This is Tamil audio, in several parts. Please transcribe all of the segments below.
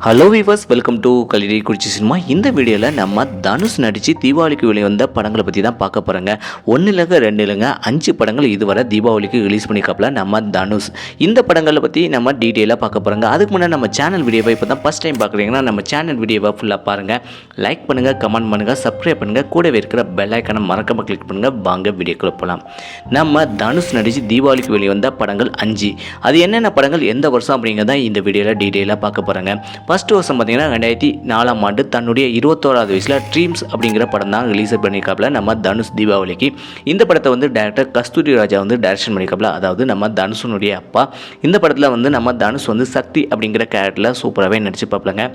Hello viewers, welcome to Kalidi Kurichi cinema. இந்த வீடியோவில் நம்ம தனுஷ் நடித்து தீபாவளிக்கு வெளிவந்த படங்களை பற்றி தான் பார்க்க போகிறோங்க. 1 இல்லைங்க 2 இல்லைங்க 5 படங்கள் இதுவரை தீபாவளிக்கு ரிலீஸ் பண்ணிக்காப்புல நம்ம தனுஷ். இந்த படங்களை பற்றி நம்ம டீட்டெயிலாக பார்க்க போகிறோங்க. அதுக்கு முன்னாடி நம்ம சேனல் வீடியோவை இப்போ தான் ஃபஸ்ட் டைம் பார்க்குறீங்கன்னா நம்ம சேனல் வீடியோவை ஃபுல்லாக பாருங்கள். லைக் பண்ணுங்கள், கமெண்ட் பண்ணுங்கள், சப்ஸ்கிரைப் பண்ணுங்கள், கூடவே இருக்கிற பெல் ஐக்கானை மறக்காமல் கிளிக் பண்ணுங்கள். வாங்க வீடியோக்குள்ள போகலாம். நம்ம தனுஷ் நடித்து தீபாவளிக்கு வெளிவந்த படங்கள் 5. அது என்னென்ன படங்கள் எந்த வருஷம் அப்படிங்கிறத இந்த வீடியோவில் டீட்டெயிலாக பார்க்க போகிறாங்க. ஃபஸ்ட்டு வருஷம் பார்த்தீங்கன்னா 2004ஆம் ஆண்டு தன்னுடைய 21வது வயசில் ட்ரீம்ஸ் அப்படிங்கிற படம் தான் ரிலீஸ் பண்ணியிருக்காப்புல நம்ம தனுஷ் தீபாவளிக்கு. இந்த படத்தை வந்து டேரக்டர் கஸ்தூரி ராஜா வந்து டைரக்ஷன் பண்ணியிருக்காப்புல, அதாவது நம்ம தனுஷனுடைய அப்பா. இந்த படத்தில் வந்து நம்ம தனுஷ் வந்து சக்தி அப்படிங்கிற கேரக்டரில் சூப்பராகவே நடிச்சுப்பாப்புலங்க.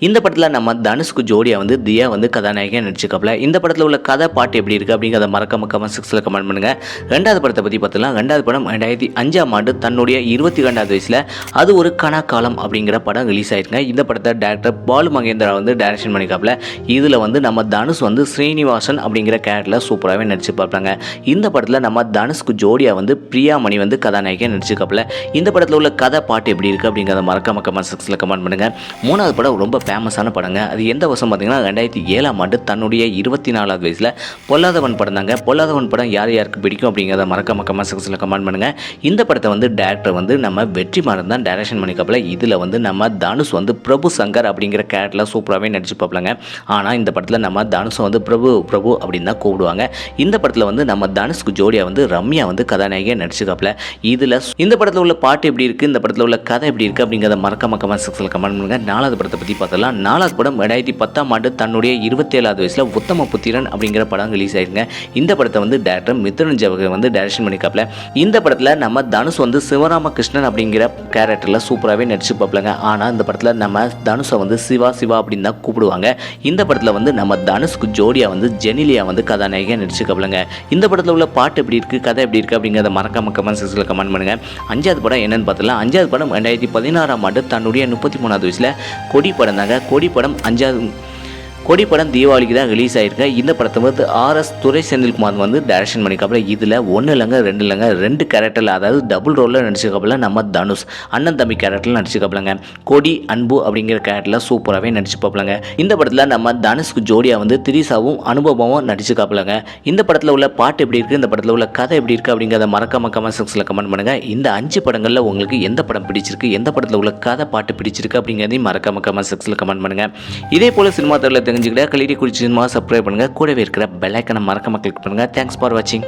இந்த படத்தில் நம்ம தனுஷ்க்கு ஜோடியாக வந்து தியா வந்து கதாநாயகியாக நடிச்சுக்காப்புல. இந்த படத்தில் உள்ள கதை பாட்டு எப்படி இருக்குது அப்படிங்கிறத மறக்காம கமெண்ட் செக்ஷனில் கமெண்ட் பண்ணுங்கள். 2வது படத்தை பற்றி பார்த்தலாம். 2வது படம் 2005ஆம் ஆண்டு தன்னுடைய 22வது வயசில் அது ஒரு கணக்காலம் அப்படிங்கிற படம் ரிலீஸ் ஆயிருங்க. இந்த படத்தை டேரக்டர் பாலு மகேந்திரா வந்து டைரக்ஷன் பண்ணிக்காப்புல. இதில் வந்து நம்ம தனுஷ் வந்து ஸ்ரீனிவாசன் அப்படிங்கிற கேரக்டரில் சூப்பராகவே நடிச்சு பார்ப்பாங்க. இந்த படத்தில் நம்ம தனுஷ்க்கு ஜோடியாக வந்து பிரியாமணி வந்து கதாநாயகியாக நடிச்சுக்காப்புல. இந்த படத்தில் உள்ள கதை பாட்டு எப்படி இருக்குது அப்படிங்கிறத மறக்காம கமெண்ட் செக்ஷனில் கமெண்ட் பண்ணுங்கள். 3வது படம் ரொம்ப ஃபேமஸான படங்க. அது எந்த வருஷம் பார்த்தீங்கன்னா 2007ஆம் ஆண்டு தன்னுடைய 24வது வயசில் பொல்லாதவன் படம் தாங்க. பொல்லாதவன் படம் யார் யாருக்கு பிடிக்கும் அப்படிங்கிறத மறக்காம கமெண்ட் செக்ஷனில் கமெண்ட் பண்ணுங்கள். இந்த படத்தை வந்து டேரக்டர் வந்து நம்ம வெற்றிமாறன் தான் டைரக்ஷன் பண்ணிக்காப்புல. இதில் வந்து நம்ம தனுஷ் வந்து பிரபு சங்கர் அப்படிங்கிற கேரக்டரில் சூப்பராகவே நடிச்சு பார்ப்பலாங்க. ஆனால் இந்த படத்தில் நம்ம தனுஷை வந்து பிரபு அப்படின்னு தான் கூப்பிடுவாங்க. இந்த படத்தில் வந்து நம்ம தனுஷ்க்கு ஜோடியாக வந்து ரம்யா வந்து கதாநாயகியாக நடிச்சுக்காப்புல. இதில் இந்த படத்தில் உள்ள பாட்டு எப்படி இருக்குது, இந்த படத்தில் உள்ள கதை எப்படி இருக்குது அப்படிங்கிறத மறக்காம கமெண்ட் செக்ஷனில் கமெண்ட் பண்ணுங்கள். 4வது படத்தை பற்றி பார்த்தலாம். 4வது படம் 2010ஆம் ஆண்டு தன்னுடைய 27வது வயசில் உத்தம புத்திரன் அப்படிங்கிற படம் ரிலீஸ் ஆயிருங்க. இந்த படத்தை வந்து டேரக்டர் மித்ரன் ஜவஹர் வந்து டைரக்ஷன் பண்ணிக்காப்புல. இந்த படத்தில் நம்ம தனுஷ் வந்து சிவராமகிருஷ்ணன் அப்படிங்கிற கேரக்டரில் சூப்பராகவே நடிச்சு பார்ப்பலங்க. ஆனால் இந்த படத்தில் நம்ம தனுஷை வந்து சிவா அப்படின்னு தான் கூப்பிடுவாங்க. இந்த படத்தில் வந்து நம்ம தனுஷ்க்கு ஜோடியாக வந்து ஜெனிலியா வந்து கதாநாயகியாக நடிச்சுக்காப்புலங்க. இந்த படத்தில் உள்ள பாட்டு எப்படி இருக்குது, கதை எப்படி இருக்குது அப்படிங்கிறத மறக்காம கமெண்ட் செக்ஷனில் கமெண்ட் பண்ணுங்கள். 5வது படம் என்னன்னு பார்த்தலாம். 5வது படம் 2016ஆம் ஆண்டு தன்னுடைய 33வது வயசில் கொடி படம் தாங்க. கொடி படம் தீபாவளிக்கு தான் ரிலீஸ் ஆகிருக்கு. இந்த படத்தை வந்து ஆர்எஸ் துரை செந்தில்குமார் வந்து டைரக்ஷன் பண்ணிக்காப்புல. இதில் 1 இல்லைங்க 2 இல்லைங்க 2 கேரக்டரில், அதாவது டபுள் ரோலில் நடிச்சுக்காப்புல நம்ம தனுஷ். அண்ணன் தம்பி கேரக்டரில் நடிச்சுக்காப்புலங்க. கொடி அன்பு அப்படிங்கிற கேரக்டரில் சூப்பராகவே நடிச்சு பார்ப்பலங்க. இந்த படத்தில் நம்ம தனுஷ்க்கு ஜோடியாக வந்து திரிசாவும் அனுபவமும் நடிச்சுக்காப்புலங்க. இந்த படத்தில் உள்ள பாட்டு எப்படி இருக்குது, இந்த படத்தில் உள்ள கதை எப்படி இருக்குது அப்படிங்கிறத மறக்காம கமெண்ட் செக்ஷனில் கமெண்ட் பண்ணுங்கள். இந்த 5 படங்களில் உங்களுக்கு எந்த படம் பிடிச்சிருக்கு, எந்த படத்தில் உள்ள கதை பாட்டு பிடிச்சிருக்கு அப்படிங்கிறதையும் மறக்காம கமெண்ட் செக்ஷனில் கமெண்ட் பண்ணுங்கள். இதே போல் சினிமா தெரிஞ்சுக்கிட்டா கலிடி குறிச்சி சினிமா சப்ஸ்கிரைப் பண்ணுங்கள். கூடவே இருக்கிற பெல் ஐக்கானை மறக்காம கிளிக் பண்ணுங்கள். தேங்க்ஸ் ஃபார் வாட்சிங்.